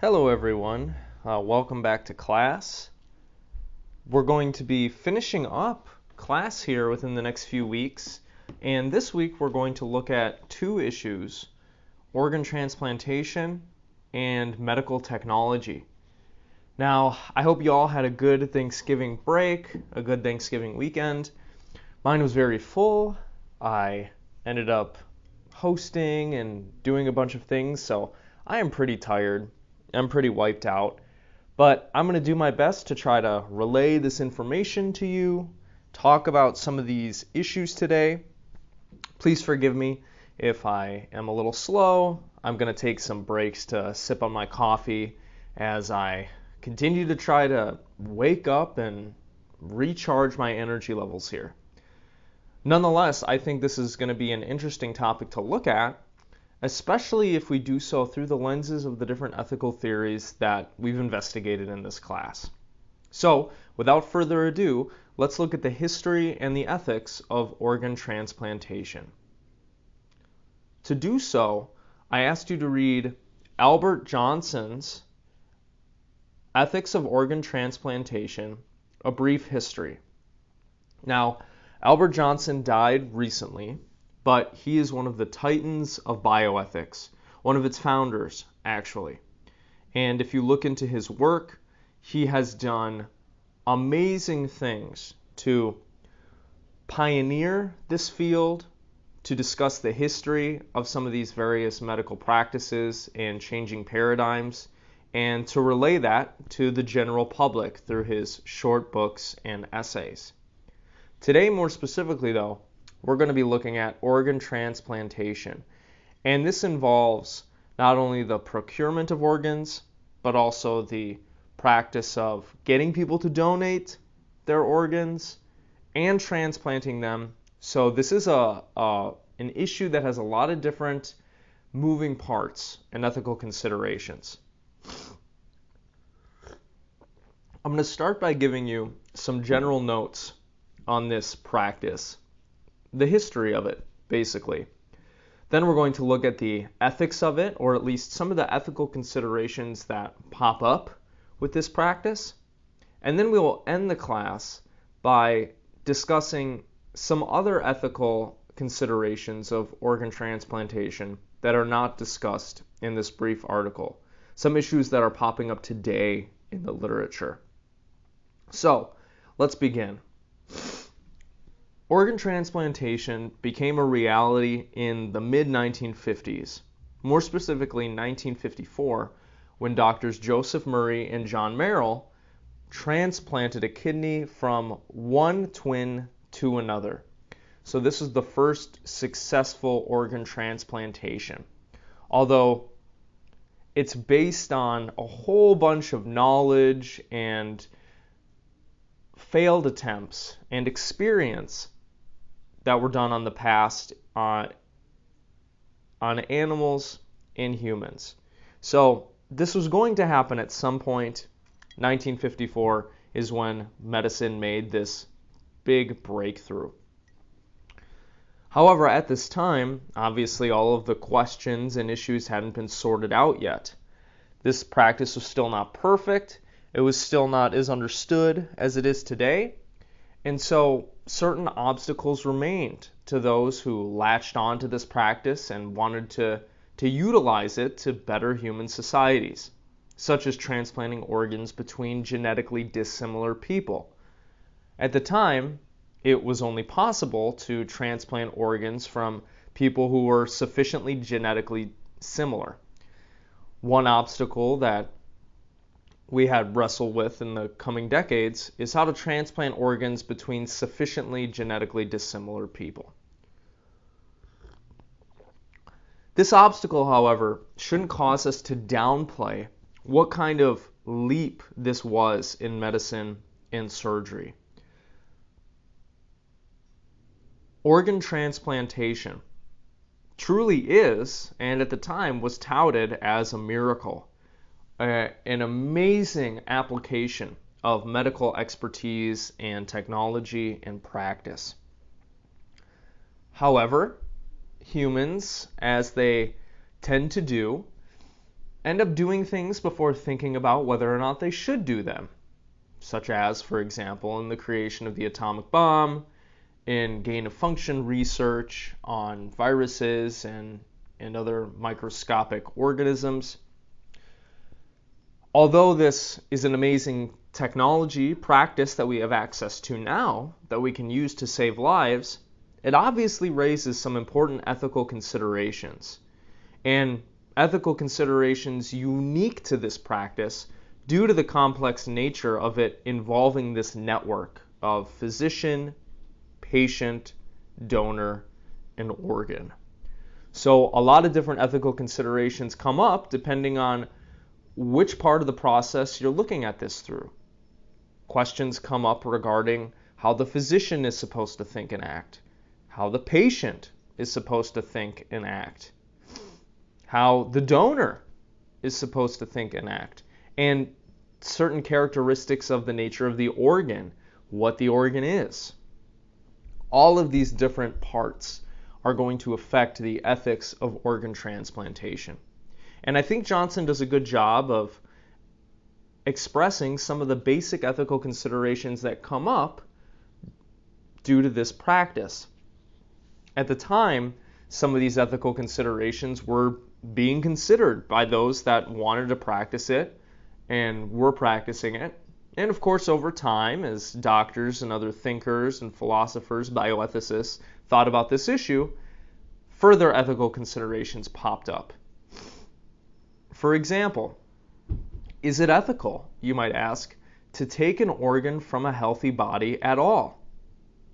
Hello everyone, welcome back to class. We're going to be finishing up class here within the next few weeks, and this week we're going to look at two issues: organ transplantation and medical technology. Now, I hope you all had a good Thanksgiving break, a good Thanksgiving weekend. Mine was very full. I ended up hosting and doing a bunch of things, so I am pretty tired. I'm pretty wiped out, but I'm going to do my best to try to relay this information to you, talk about some of these issues today. Please forgive me if I am a little slow. I'm going to take some breaks to sip on my coffee as I continue to try to wake up and recharge my energy levels here. Nonetheless, I think this is going to be an interesting topic to look at, especially if we do so through the lenses of the different ethical theories that we've investigated in this class. So, without further ado, let's look at the history and the ethics of organ transplantation. To do so, I asked you to read Albert Jonsen's Ethics of Organ Transplantation, A Brief History. Now, Albert Jonsen died recently, but he is one of the titans of bioethics, one of its founders, actually. And if you look into his work, he has done amazing things to pioneer this field, to discuss the history of some of these various medical practices and changing paradigms, and to relay that to the general public through his short books and essays. Today, more specifically though, we're going to be looking at organ transplantation. And this involves not only the procurement of organs, but also the practice of getting people to donate their organs and transplanting them. So this is an issue that has a lot of different moving parts and ethical considerations. I'm going to start by giving you some general notes on this practice, the history of it, basically. Then we're going to look at the ethics of it, or at least some of the ethical considerations that pop up with this practice. And then we will end the class by discussing some other ethical considerations of organ transplantation that are not discussed in this brief article, some issues that are popping up today in the literature. So, let's begin. Organ transplantation became a reality in the mid-1950s, more specifically 1954, when doctors Joseph Murray and John Merrill transplanted a kidney from one twin to another. So this is the first successful organ transplantation. Although it's based on a whole bunch of knowledge and failed attempts and experience that were done on the past on animals and humans. So this was going to happen at some point. 1954 is when medicine made this big breakthrough. However, at this time, obviously all of the questions and issues hadn't been sorted out yet. This practice was still not perfect. It was still not as understood as it is today. And so certain obstacles remained to those who latched on to this practice and wanted to utilize it to better human societies, such as transplanting organs between genetically dissimilar people. At the time, it was only possible to transplant organs from people who were sufficiently genetically similar. One obstacle that we had wrestled with in the coming decades is how to transplant organs between sufficiently genetically dissimilar people. This obstacle, however, shouldn't cause us to downplay what kind of leap this was in medicine and surgery. Organ transplantation truly is, and at the time was touted as a miracle. An amazing application of medical expertise and technology and practice. However, humans, as they tend to do, end up doing things before thinking about whether or not they should do them, such as, for example, in the creation of the atomic bomb, in gain-of-function research on viruses and other microscopic organisms. Although this is an amazing technology practice that we have access to now that we can use to save lives, it obviously raises some important ethical considerations. And ethical considerations unique to this practice due to the complex nature of it involving this network of physician, patient, donor, and organ. So a lot of different ethical considerations come up depending on which part of the process you're looking at this through. Questions come up regarding how the physician is supposed to think and act, how the patient is supposed to think and act, how the donor is supposed to think and act, and certain characteristics of the nature of the organ, what the organ is. All of these different parts are going to affect the ethics of organ transplantation. And I think Jonsen does a good job of expressing some of the basic ethical considerations that come up due to this practice. At the time, some of these ethical considerations were being considered by those that wanted to practice it and were practicing it. And of course, over time, as doctors and other thinkers and philosophers, bioethicists, thought about this issue, further ethical considerations popped up. For example, is it ethical, you might ask, to take an organ from a healthy body at all,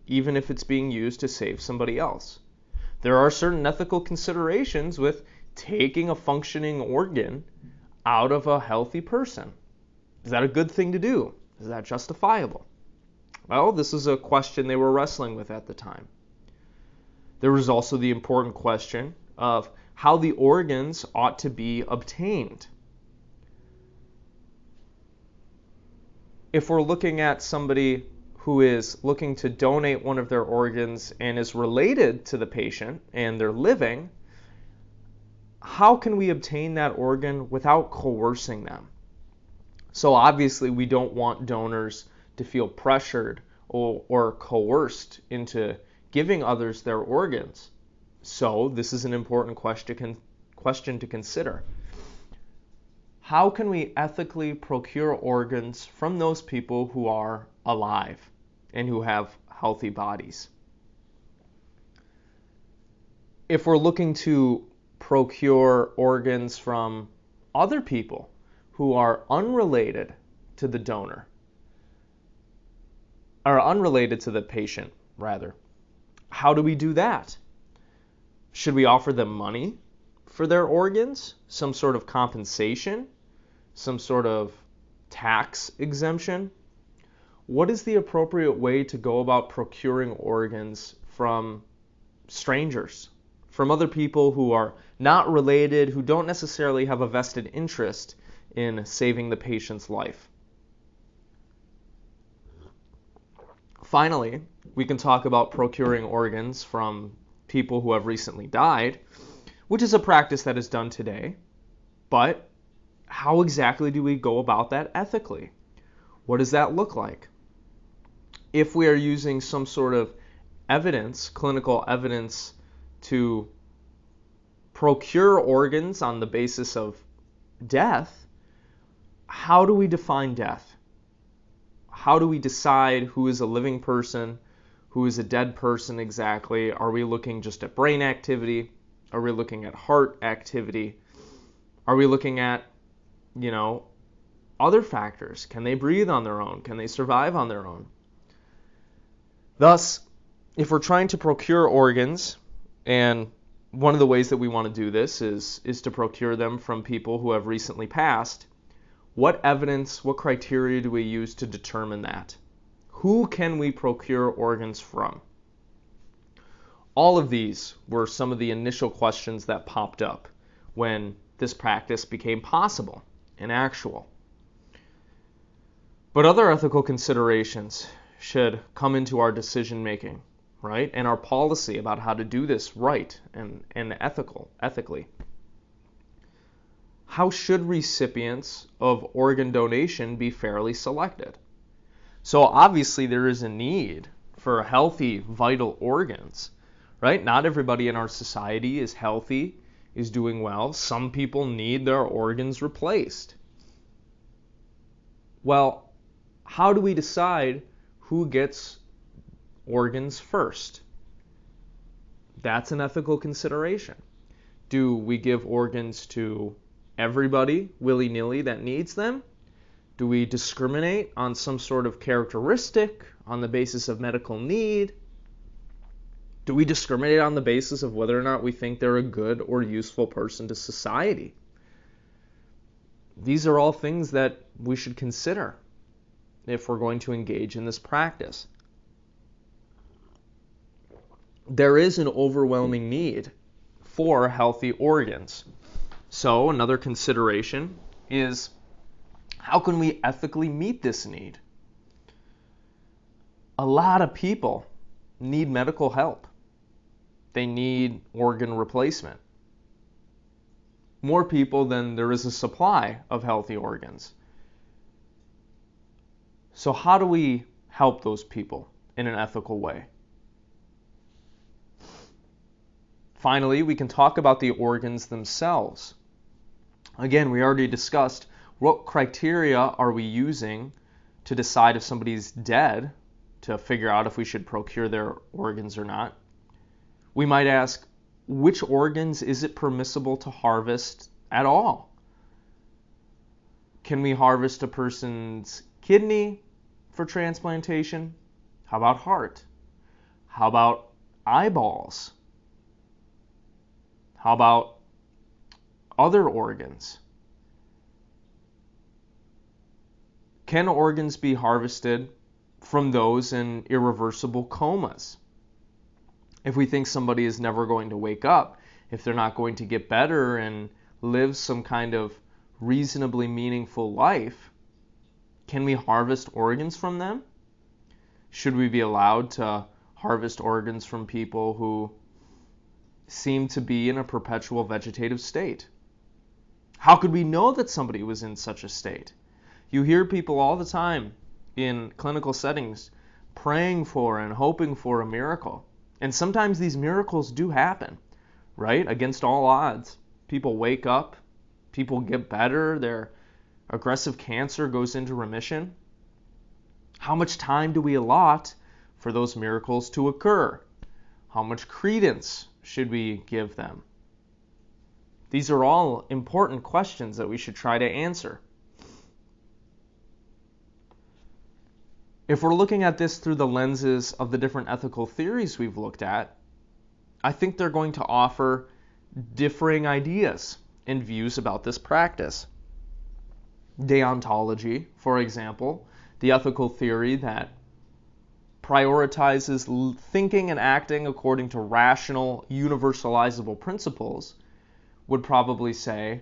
even if it's being used to save somebody else? There are certain ethical considerations with taking a functioning organ out of a healthy person. Is that a good thing to do? Is that justifiable? Well, this is a question they were wrestling with at the time. There was also the important question of how the organs ought to be obtained. If we're looking at somebody who is looking to donate one of their organs and is related to the patient and they're living, how can we obtain that organ without coercing them? So obviously we don't want donors to feel pressured or coerced into giving others their organs. So this is an important question to consider. How can we ethically procure organs from those people who are alive and who have healthy bodies? If we're looking to procure organs from other people who are unrelated to the donor, or unrelated to the patient, rather, how do we do that? Should we offer them money for their organs? Some sort of compensation? Some sort of tax exemption? What is the appropriate way to go about procuring organs from strangers, from other people who are not related, who don't necessarily have a vested interest in saving the patient's life? Finally, we can talk about procuring organs from people who have recently died, which is a practice that is done today. But how exactly do we go about that ethically? What does that look like? If we are using some sort of evidence, clinical evidence, to procure organs on the basis of death, how do we define death? How do we decide who is a living person, who is a dead person exactly? Are we looking just at brain activity? Are we looking at heart activity? Are we looking at, other factors? Can they breathe on their own? Can they survive on their own? Thus, if we're trying to procure organs, and one of the ways that we want to do this is to procure them from people who have recently passed, what evidence, what criteria do we use to determine that? Who can we procure organs from? All of these were some of the initial questions that popped up when this practice became possible and actual. But other ethical considerations should come into our decision making, right? And our policy about how to do this right and ethically. how should recipients of organ donation be fairly selected? So obviously there is a need for healthy, vital organs, right? Not everybody in our society is healthy, is doing well. Some people need their organs replaced. Well, how do we decide who gets organs first? That's an ethical consideration. Do we give organs to everybody willy-nilly that needs them? Do we discriminate on some sort of characteristic on the basis of medical need? Do we discriminate on the basis of whether or not we think they're a good or useful person to society? These are all things that we should consider if we're going to engage in this practice. There is an overwhelming need for healthy organs. So another consideration is, how can we ethically meet this need? A lot of people need medical help. They need organ replacement. More people than there is a supply of healthy organs. So how do we help those people in an ethical way? Finally, we can talk about the organs themselves. Again, we already discussed what criteria are we using to decide if somebody's dead, to figure out if we should procure their organs or not. We might ask, which organs is it permissible to harvest at all? Can we harvest a person's kidney for transplantation? How about heart? How about eyeballs? How about other organs? Can organs be harvested from those in irreversible comas? If we think somebody is never going to wake up, if they're not going to get better and live some kind of reasonably meaningful life, can we harvest organs from them? Should we be allowed to harvest organs from people who seem to be in a perpetual vegetative state? How could we know that somebody was in such a state? You hear people all the time in clinical settings praying for and hoping for a miracle. And sometimes these miracles do happen, right? Against all odds. People wake up, people get better, their aggressive cancer goes into remission. How much time do we allot for those miracles to occur? How much credence should we give them? These are all important questions that we should try to answer. If we're looking at this through the lenses of the different ethical theories we've looked at, I think they're going to offer differing ideas and views about this practice. Deontology, for example, the ethical theory that prioritizes thinking and acting according to rational, universalizable principles, would probably say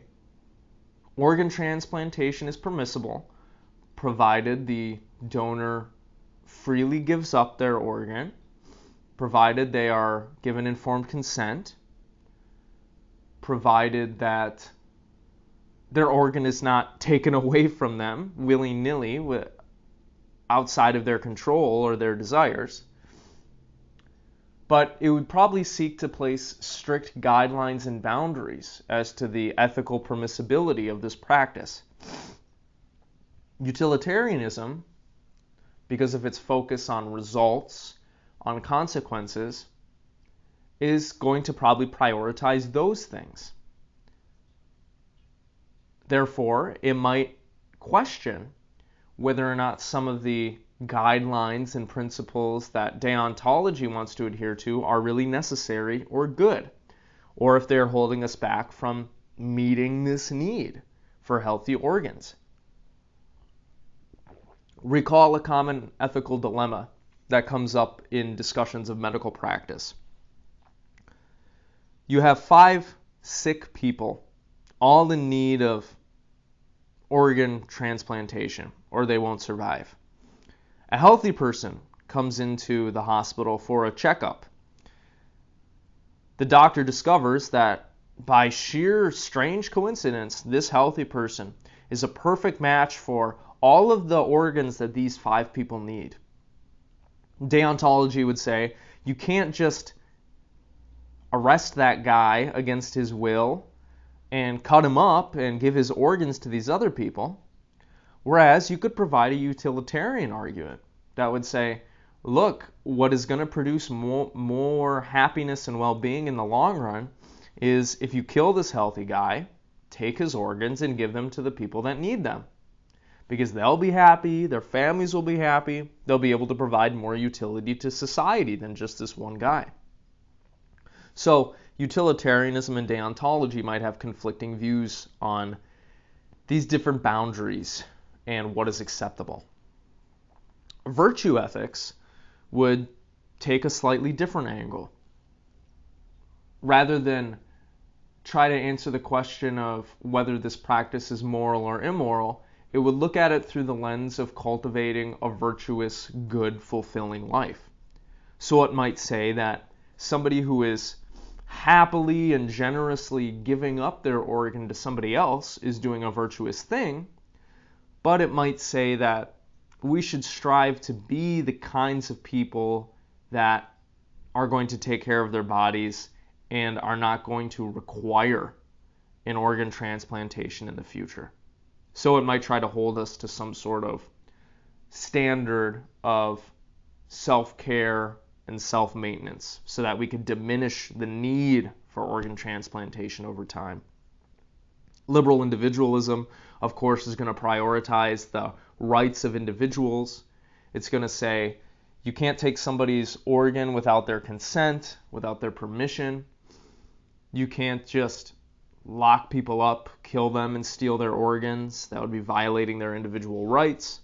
organ transplantation is permissible provided the donor freely gives up their organ, provided they are given informed consent, provided that their organ is not taken away from them willy-nilly outside of their control or their desires. But it would probably seek to place strict guidelines and boundaries as to the ethical permissibility of this practice. Utilitarianism, because of its focus on results, on consequences, is going to probably prioritize those things. Therefore, it might question whether or not some of the guidelines and principles that deontology wants to adhere to are really necessary or good, or if they're holding us back from meeting this need for healthy organs. Recall a common ethical dilemma that comes up in discussions of medical practice. You have 5 sick people, all in need of organ transplantation, or they won't survive. A healthy person comes into the hospital for a checkup. The doctor discovers that by sheer strange coincidence, this healthy person is a perfect match for all of the organs that these 5 people need. Deontology would say you can't just arrest that guy against his will and cut him up and give his organs to these other people. Whereas you could provide a utilitarian argument that would say, look, what is going to produce more happiness and well-being in the long run is if you kill this healthy guy, take his organs and give them to the people that need them. Because they'll be happy, their families will be happy, they'll be able to provide more utility to society than just this one guy. So utilitarianism and deontology might have conflicting views on these different boundaries and what is acceptable. Virtue ethics would take a slightly different angle. Rather than try to answer the question of whether this practice is moral or immoral, it would look at it through the lens of cultivating a virtuous, good, fulfilling life. So it might say that somebody who is happily and generously giving up their organ to somebody else is doing a virtuous thing, but it might say that we should strive to be the kinds of people that are going to take care of their bodies and are not going to require an organ transplantation in the future. So it might try to hold us to some sort of standard of self-care and self-maintenance so that we could diminish the need for organ transplantation over time. Liberal individualism, of course, is going to prioritize the rights of individuals. It's going to say you can't take somebody's organ without their consent, without their permission. You can't just lock people up, kill them, and steal their organs. That would be violating their individual rights.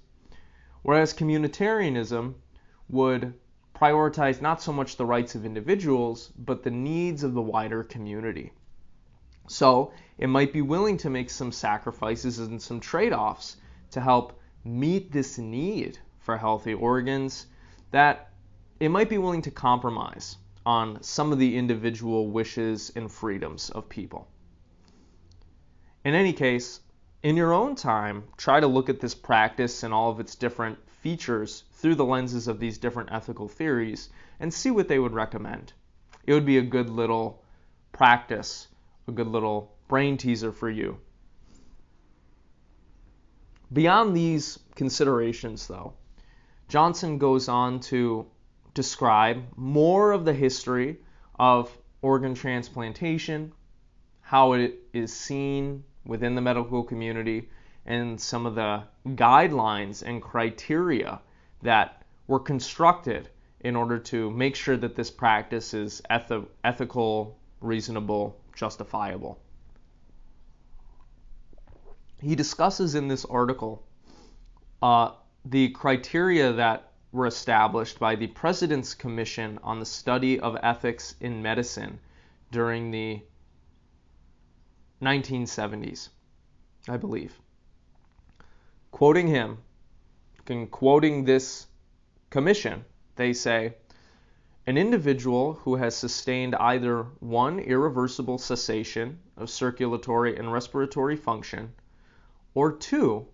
Whereas communitarianism would prioritize not so much the rights of individuals, but the needs of the wider community. So it might be willing to make some sacrifices and some trade-offs to help meet this need for healthy organs, that it might be willing to compromise on some of the individual wishes and freedoms of people. In any case, in your own time, try to look at this practice and all of its different features through the lenses of these different ethical theories and see what they would recommend. It would be a good little practice, a good little brain teaser for you. Beyond these considerations, though, Jonsen goes on to describe more of the history of organ transplantation, how it is seen within the medical community, and some of the guidelines and criteria that were constructed in order to make sure that this practice is ethical, reasonable, justifiable. He discusses in this article the criteria that were established by the President's Commission on the Study of Ethics in Medicine during the 1970s, I believe. Quoting him, and quoting this commission, they say, an individual who has sustained either 1, irreversible cessation of circulatory and respiratory function, or 2,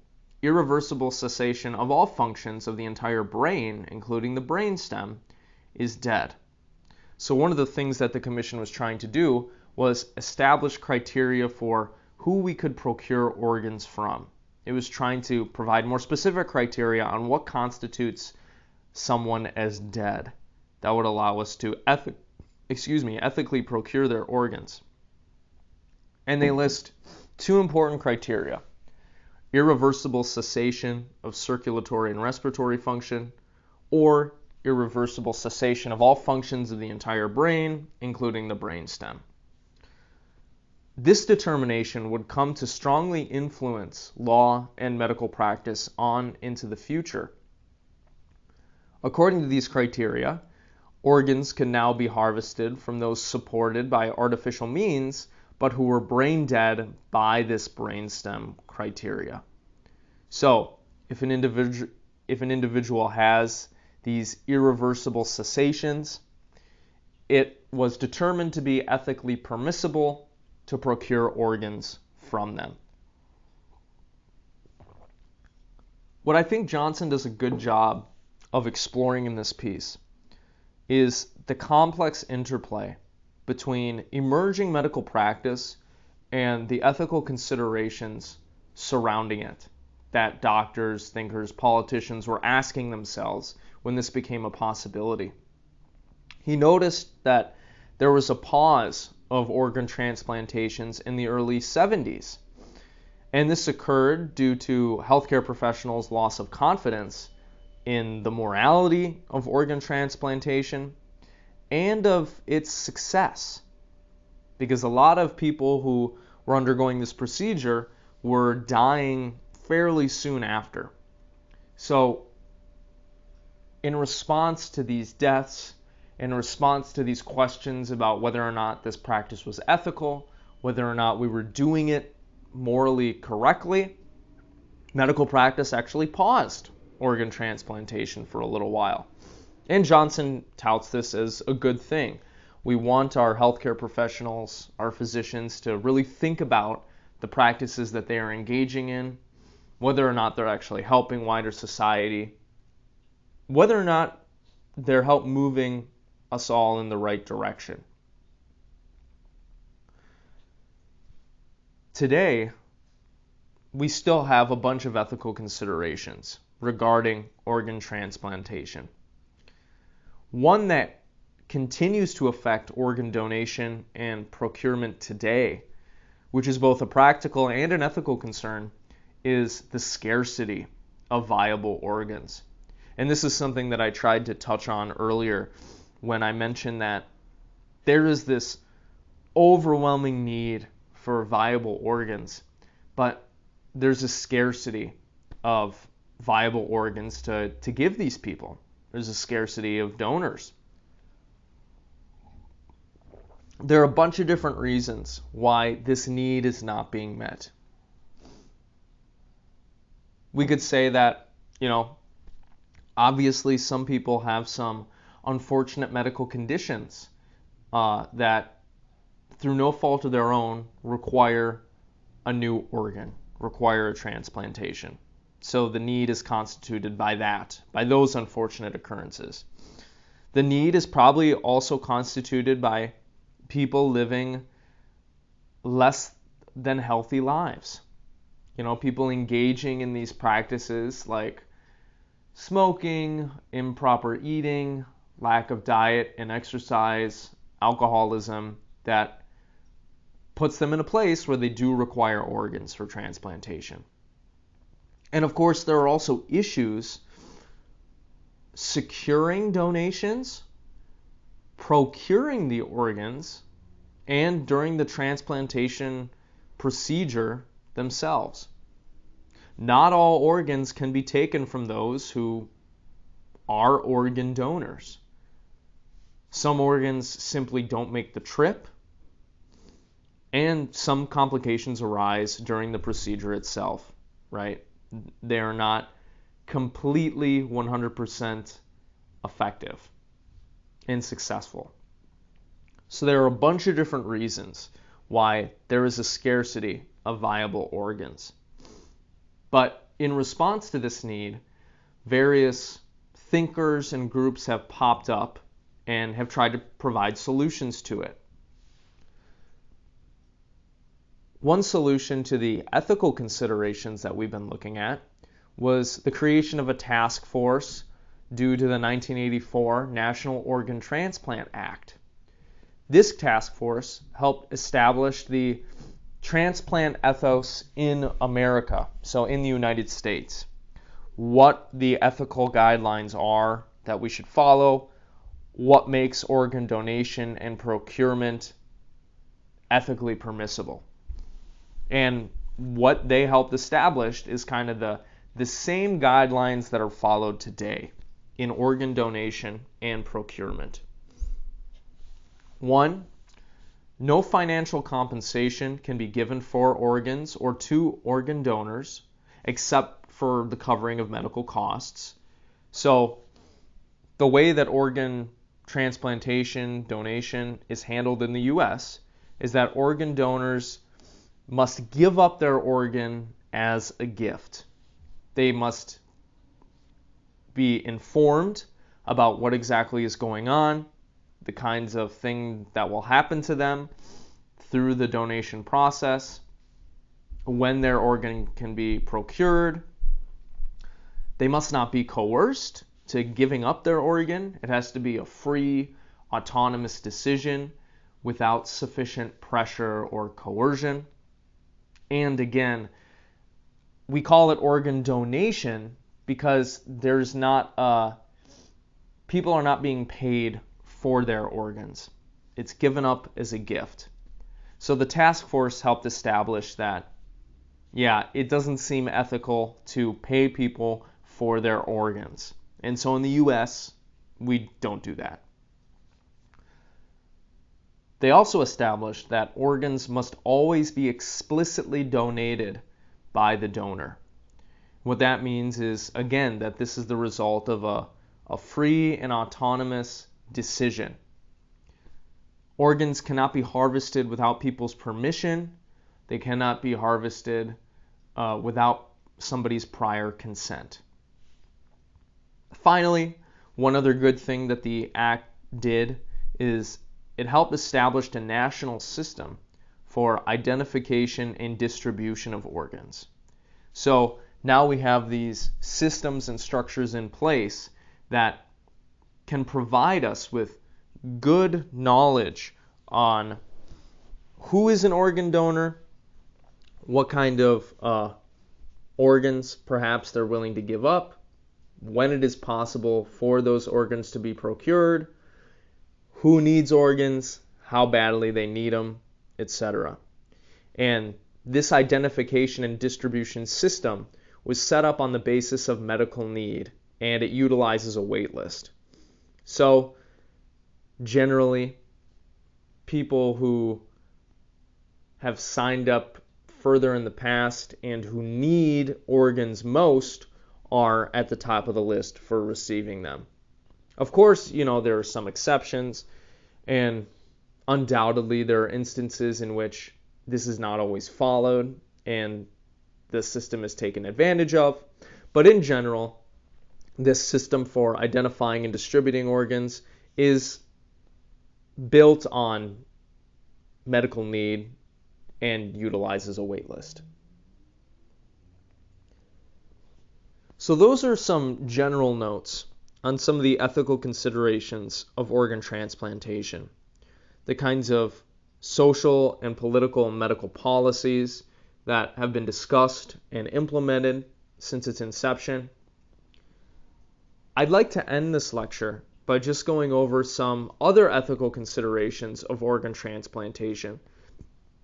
irreversible cessation of all functions of the entire brain, including the brainstem, is dead. So one of the things that the commission was trying to do was establish criteria for who we could procure organs from. It was trying to provide more specific criteria on what constitutes someone as dead that would allow us to ethically procure their organs. And they list 2 important criteria: irreversible cessation of circulatory and respiratory function, or irreversible cessation of all functions of the entire brain, including the brainstem. This determination would come to strongly influence law and medical practice on into the future. According to these criteria, organs can now be harvested from those supported by artificial means, but who were brain dead by this brainstem criteria. So, if an individual has these irreversible cessations, it was determined to be ethically permissible to procure organs from them. What I think Jonsen does a good job of exploring in this piece is the complex interplay between emerging medical practice and the ethical considerations surrounding it that doctors, thinkers, politicians were asking themselves when this became a possibility. He noticed that there was a pause of organ transplantations in the early 70s, and this occurred due to healthcare professionals' loss of confidence in the morality of organ transplantation and of its success, because a lot of people who were undergoing this procedure were dying fairly soon after. So in response to these deaths, in response to these questions about whether or not this practice was ethical, whether or not we were doing it morally correctly, medical practice actually paused organ transplantation for a little while. And Jonsen touts this as a good thing. We want our healthcare professionals, our physicians, to really think about the practices that they are engaging in, whether or not they're actually helping wider society, whether or not they're help moving us all in the right direction. Today, we still have a bunch of ethical considerations regarding organ transplantation. One that continues to affect organ donation and procurement today, which is both a practical and an ethical concern, is the scarcity of viable organs. And this is something that I tried to touch on earlier when I mentioned that there is this overwhelming need for viable organs, but there's a scarcity of viable organs to give these people. There's a scarcity of donors. There are a bunch of different reasons why this need is not being met. We could say that, obviously some people have some unfortunate medical conditions that, through no fault of their own, require a new organ, require a transplantation. So the need is constituted by those unfortunate occurrences. The need is probably also constituted by people living less than healthy lives. People engaging in these practices like smoking, improper eating, lack of diet and exercise, alcoholism, that puts them in a place where they do require organs for transplantation. And of course, there are also issues securing donations, procuring the organs, and during the transplantation procedure themselves. Not all organs can be taken from those who are organ donors. Some organs simply don't make the trip, and some complications arise during the procedure itself, right? They are not completely 100% effective and successful. So there are a bunch of different reasons why there is a scarcity of viable organs. But in response to this need, various thinkers and groups have popped up and have tried to provide solutions to it. One solution to the ethical considerations that we've been looking at was the creation of a task force due to the 1984 National Organ Transplant Act. This task force helped establish the transplant ethos in America, so in the United States. What the ethical guidelines are that we should follow, what makes organ donation and procurement ethically permissible. And what they helped establish is kind of the same guidelines that are followed today in organ donation and procurement. 1, no financial compensation can be given for organs or to organ donors except for the covering of medical costs. So the way that organ transplantation, donation is handled in the U.S. is that organ donors must give up their organ as a gift. They must be informed about what exactly is going on, the kinds of things that will happen to them through the donation process, when their organ can be procured. They must not be coerced to giving up their organ. It has to be a free, autonomous decision without sufficient pressure or coercion. And again, we call it organ donation because people are not being paid for their organs. It's given up as a gift. So the task force helped establish that, it doesn't seem ethical to pay people for their organs. And so in the US, we don't do that. They also established that organs must always be explicitly donated by the donor. What that means is, again, that this is the result of a free and autonomous decision. Organs cannot be harvested without people's permission. They cannot be harvested without somebody's prior consent. Finally, one other good thing that the Act did is it helped establish a national system for identification and distribution of organs. So now we have these systems and structures in place that can provide us with good knowledge on who is an organ donor, what kind of organs perhaps they're willing to give up, when it is possible for those organs to be procured, who needs organs, how badly they need them, etc. And this identification and distribution system was set up on the basis of medical need, and it utilizes a wait list. So generally, people who have signed up further in the past and who need organs most are at the top of the list for receiving them. Of course, there are some exceptions, and undoubtedly there are instances in which this is not always followed and the system is taken advantage of. But in general, this system for identifying and distributing organs is built on medical need and utilizes a wait list. So those are some general notes on some of the ethical considerations of organ transplantation, the kinds of social and political and medical policies that have been discussed and implemented since its inception. I'd like to end this lecture by just going over some other ethical considerations of organ transplantation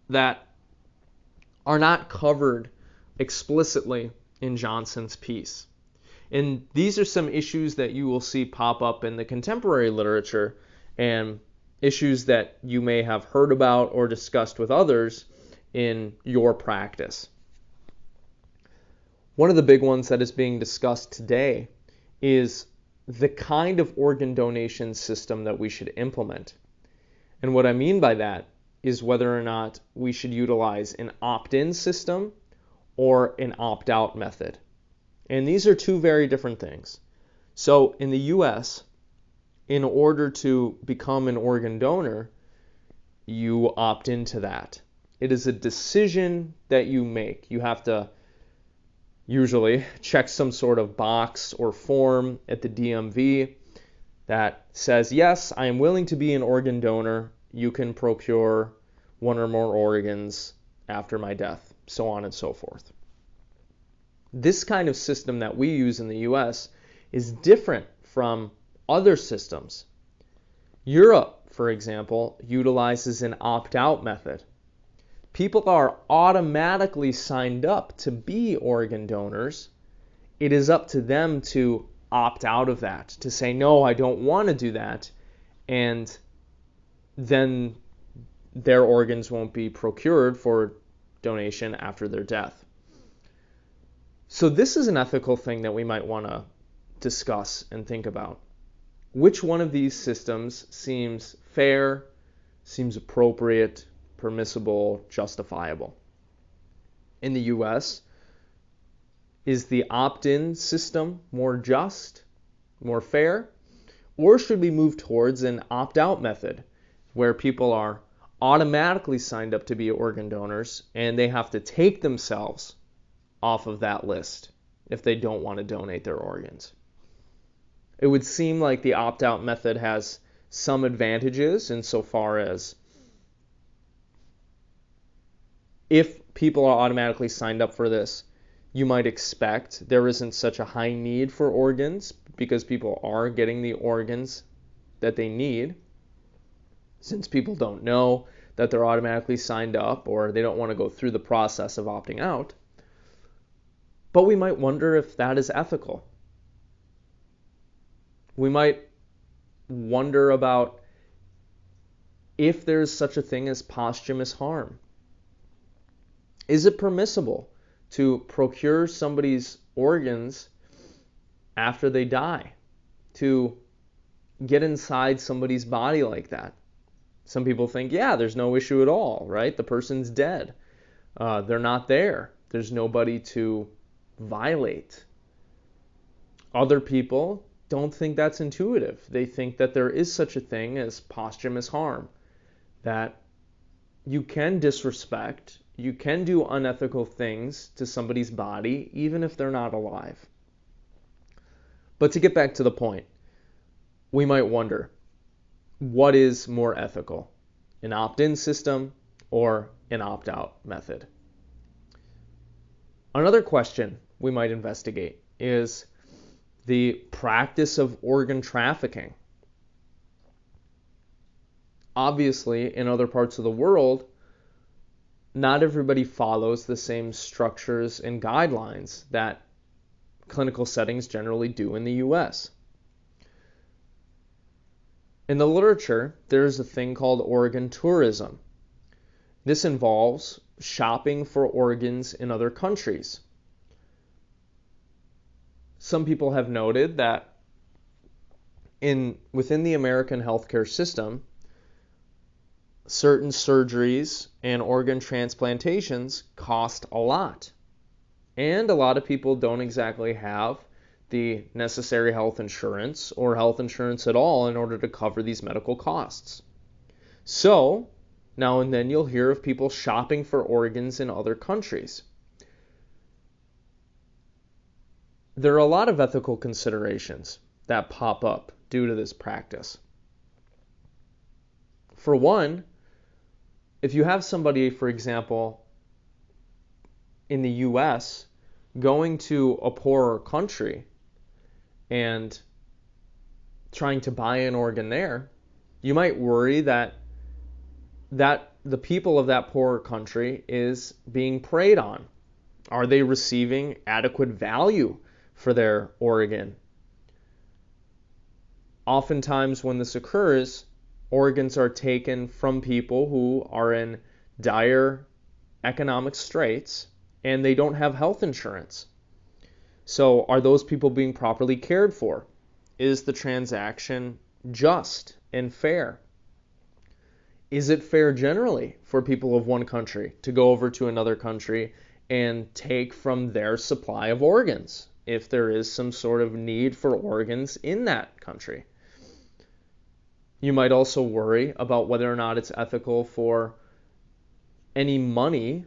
that are not covered explicitly in Jonsen's piece. And these are some issues that you will see pop up in the contemporary literature and issues that you may have heard about or discussed with others in your practice. One of the big ones that is being discussed today is the kind of organ donation system that we should implement. And what I mean by that is whether or not we should utilize an opt-in system or an opt-out method. And these are two very different things. So in the US, in order to become an organ donor, you opt into that. It is a decision that you make. You have to usually check some sort of box or form at the DMV that says, yes, I am willing to be an organ donor. You can procure one or more organs after my death, so on and so forth. This kind of system that we use in the US is different from other systems. Europe, for example, utilizes an opt-out method. People are automatically signed up to be organ donors. It is up to them to opt out of that, to say, no, I don't want to do that, and then their organs won't be procured for donation after their death. So this is an ethical thing that we might want to discuss and think about. Which one of these systems seems fair, seems appropriate, permissible, justifiable. In the US, is the opt-in system more just, more fair? Or should we move towards an opt-out method where people are automatically signed up to be organ donors and they have to take themselves off of that list if they don't want to donate their organs? It would seem like the opt-out method has some advantages insofar as if people are automatically signed up for this, you might expect there isn't such a high need for organs because people are getting the organs that they need, since people don't know that they're automatically signed up or they don't want to go through the process of opting out. But we might wonder if that is ethical. We might wonder about if there's such a thing as posthumous harm. Is it permissible to procure somebody's organs after they die, to get inside somebody's body like that? Some people think, yeah, there's no issue at all, right? The person's dead. They're not there. There's nobody to violate. Other people don't think that's intuitive. They think that there is such a thing as posthumous harm, that you can disrespect, you can do unethical things to somebody's body, even if they're not alive. But to get back to the point, we might wonder, what is more ethical, an opt-in system or an opt-out method? Another question we might investigate is the practice of organ trafficking. Obviously, in other parts of the world, not everybody follows the same structures and guidelines that clinical settings generally do in the US. In the literature, there's a thing called organ tourism. This involves shopping for organs in other countries. Some people have noted that within the American healthcare system, certain surgeries and organ transplantations cost a lot. And a lot of people don't exactly have the necessary health insurance or health insurance at all in order to cover these medical costs. So, now and then you'll hear of people shopping for organs in other countries. There are a lot of ethical considerations that pop up due to this practice. For one, if you have somebody, for example, in the US going to a poorer country and trying to buy an organ there, you might worry that the people of that poorer country is being preyed on. Are they receiving adequate value for their organ? Oftentimes when this occurs, organs are taken from people who are in dire economic straits and they don't have health insurance. So are those people being properly cared for? Is the transaction just and fair? Is it fair generally for people of one country to go over to another country and take from their supply of organs if there is some sort of need for organs in that country? You might also worry about whether or not it's ethical for any money,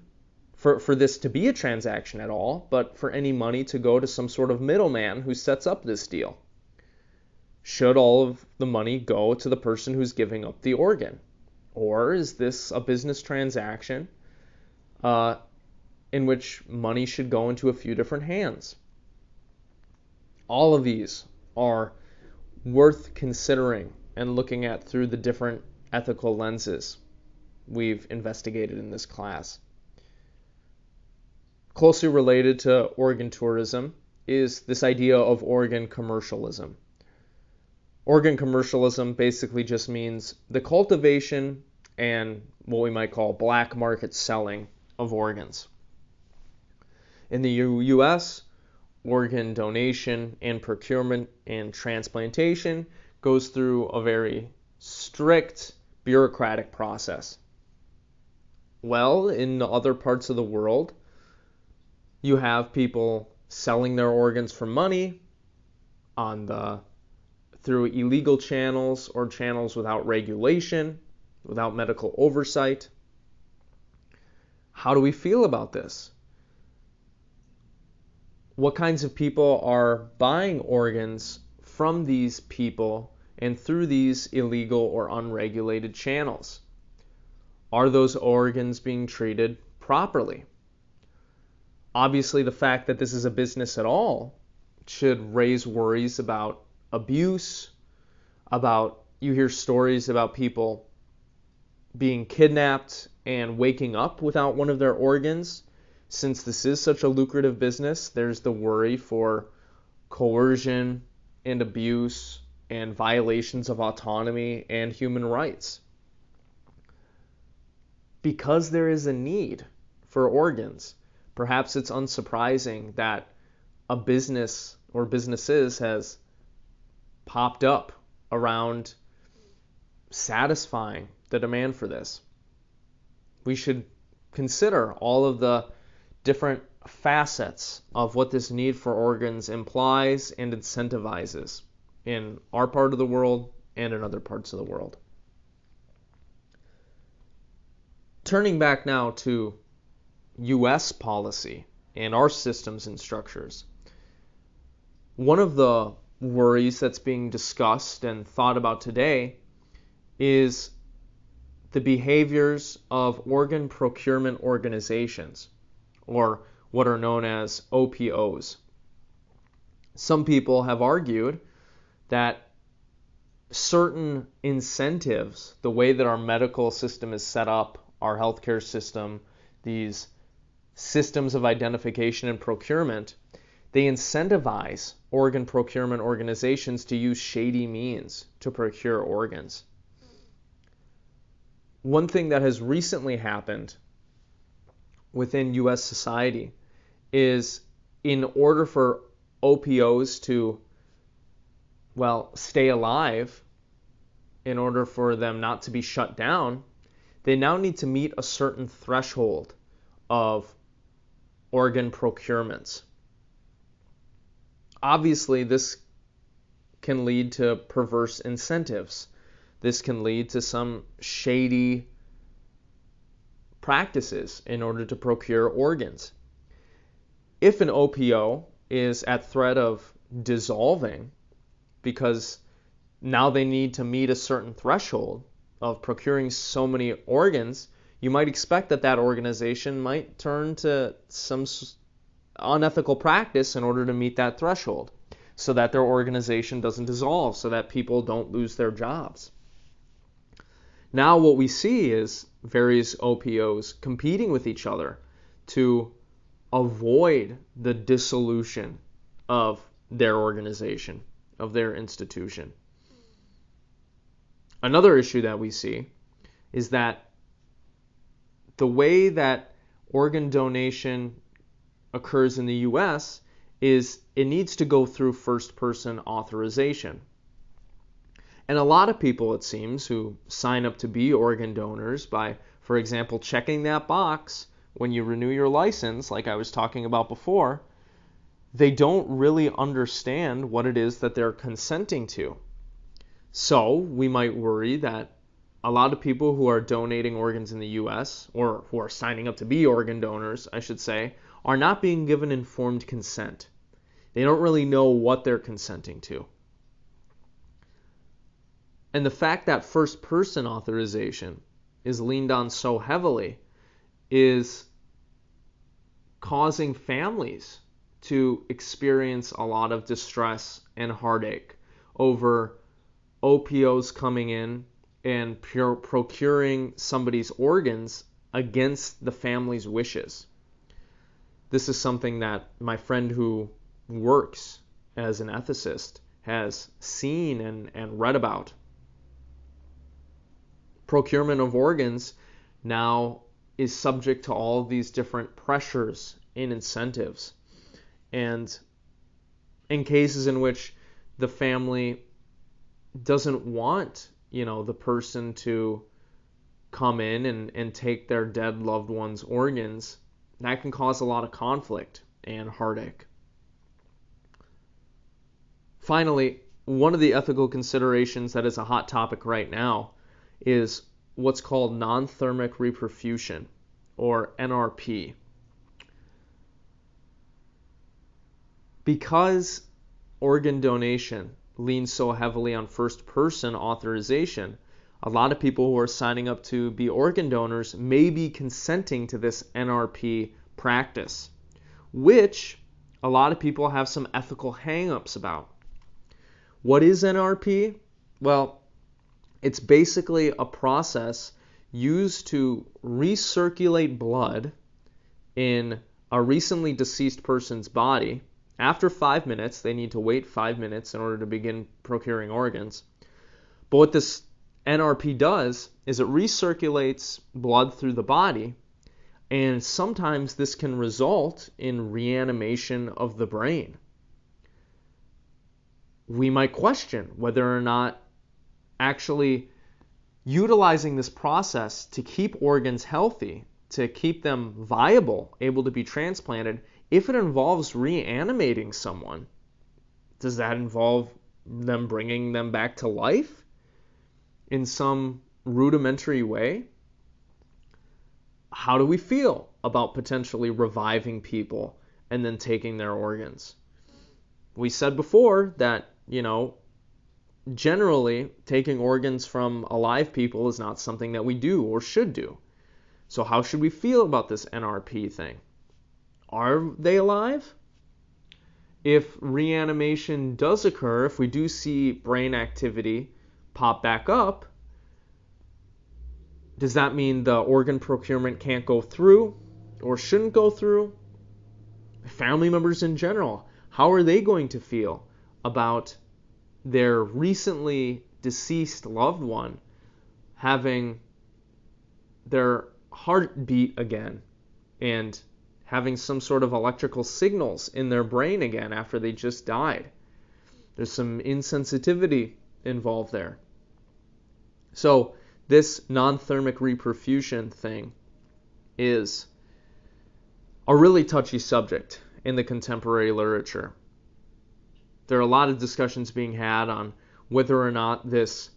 for this to be a transaction at all, but for any money to go to some sort of middleman who sets up this deal. Should all of the money go to the person who's giving up the organ? Or is this a business transaction in which money should go into a few different hands? All of these are worth considering and looking at through the different ethical lenses we've investigated in this class. Closely related to organ tourism is this idea of organ commercialism. Organ commercialism basically just means the cultivation and what we might call black market selling of organs. In the US, organ donation and procurement and transplantation goes through a very strict bureaucratic process. Well, in other parts of the world, you have people selling their organs for money through illegal channels or channels without regulation, without medical oversight. How do we feel about this? What kinds of people are buying organs from these people and through these illegal or unregulated channels? Are those organs being treated properly? Obviously, the fact that this is a business at all should raise worries about abuse, you hear stories about people being kidnapped and waking up without one of their organs. Since this is such a lucrative business, there's the worry for coercion and abuse and violations of autonomy and human rights. Because there is a need for organs, perhaps it's unsurprising that a business or businesses has popped up around satisfying the demand for this. We should consider all of the different facets of what this need for organs implies and incentivizes in our part of the world and in other parts of the world. Turning back now to U.S. policy and our systems and structures, one of the worries that's being discussed and thought about today is the behaviors of organ procurement organizations, or what are known as OPOs. Some people have argued that certain incentives, the way that our medical system is set up, our healthcare system, these systems of identification and procurement, they incentivize organ procurement organizations to use shady means to procure organs. One thing that has recently happened within U.S. society is, in order for OPOs to, stay alive, in order for them not to be shut down, they now need to meet a certain threshold of organ procurements. Obviously, this can lead to perverse incentives. This can lead to some shady practices in order to procure organs. If an OPO is at threat of dissolving because now they need to meet a certain threshold of procuring so many organs, you might expect that that organization might turn to some unethical practice in order to meet that threshold, so that their organization doesn't dissolve, so that people don't lose their jobs. Now what we see is various OPOs competing with each other to avoid the dissolution of their organization, of their institution. Another issue that we see is that the way that organ donation occurs in the U.S. is it needs to go through first-person authorization. And a lot of people, it seems, who sign up to be organ donors by, for example, checking that box when you renew your license, like I was talking about before, they don't really understand what it is that they're consenting to. So we might worry that a lot of people who are donating organs in the U.S., or who are signing up to be organ donors, I should say, are not being given informed consent. They don't really know what they're consenting to. And the fact that first-person authorization is leaned on so heavily is causing families to experience a lot of distress and heartache over OPOs coming in and procuring somebody's organs against the family's wishes. This is something that my friend who works as an ethicist has seen and read about. Procurement of organs now is subject to all of these different pressures and incentives. And in cases in which the family doesn't want, the person to come in and take their dead loved one's organs, that can cause a lot of conflict and heartache. Finally, one of the ethical considerations that is a hot topic right now is what's called non-thermic reperfusion, or NRP. Because organ donation leans so heavily on first-person authorization, a lot of people who are signing up to be organ donors may be consenting to this NRP practice, which a lot of people have some ethical hang-ups about. What is NRP? Well, it's basically a process used to recirculate blood in a recently deceased person's body. After 5 minutes, they need to wait 5 minutes in order to begin procuring organs. But what this NRP does is it recirculates blood through the body, and sometimes this can result in reanimation of the brain. We might question whether or not actually utilizing this process to keep organs healthy, to keep them viable, able to be transplanted, if it involves reanimating someone, does that involve them bringing them back to life in some rudimentary way? How do we feel about potentially reviving people and then taking their organs? We said before that, generally taking organs from alive people is not something that we do or should do. So how should we feel about this NRP thing? Are they alive? If reanimation does occur, if we do see brain activity pop back up, does that mean the organ procurement can't go through or shouldn't go through? Family members in general, how are they going to feel about their recently deceased loved one having their heart beat again and having some sort of electrical signals in their brain again after they just died? There's some insensitivity involved there. So this non-thermic reperfusion thing is a really touchy subject in the contemporary literature. There are a lot of discussions being had on whether or not this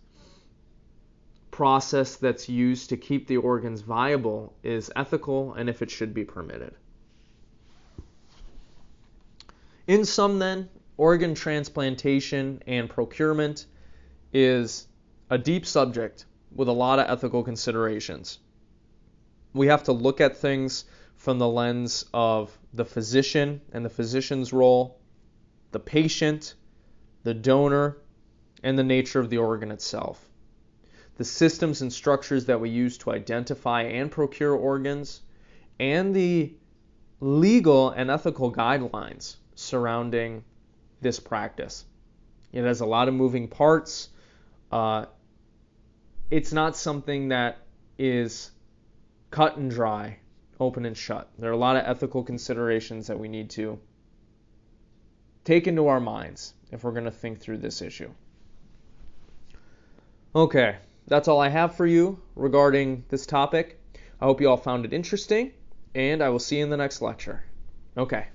process that's used to keep the organs viable is ethical and if it should be permitted. In sum then, organ transplantation and procurement is a deep subject with a lot of ethical considerations. We have to look at things from the lens of the physician and the physician's role, the patient, the donor, and the nature of the organ itself. The systems and structures that we use to identify and procure organs, and the legal and ethical guidelines surrounding this practice. It has a lot of moving parts. It's not something that is cut and dry, open and shut. There are a lot of ethical considerations that we need to take into our minds if we're going to think through this issue. Okay, that's all I have for you regarding this topic. I hope you all found it interesting, and I will see you in the next lecture. Okay.